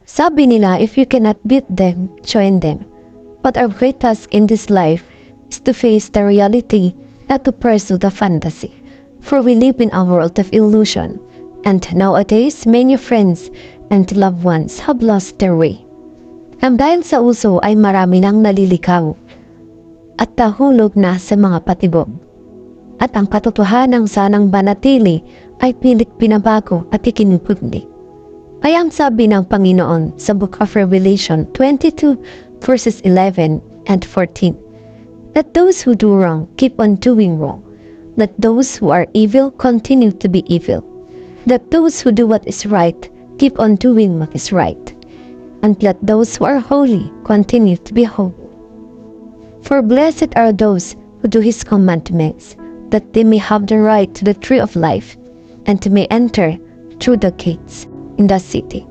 Sabi nila, if you cannot beat them, join them. But our great task in this life is to face the reality, not to pursue the fantasy. For we live in a world of illusion, and nowadays many friends and loved ones have lost their way. Ang dahil sa uso ay marami nang nalilikaw at nahulog na sa mga patibog. At ang katotohanang sanang banatili ay pilit pinabago at ikinupugli. Kaya ang sabi ng Panginoon sa Book of Revelation 22 verses 11 and 14, let those who do wrong keep on doing wrong. Let those who are evil continue to be evil. Let those who do what is right keep on doing what is right. And let those who are holy continue to be holy. For blessed are those who do his commandments, that they may have the right to the tree of life, and may enter through the gates in the city.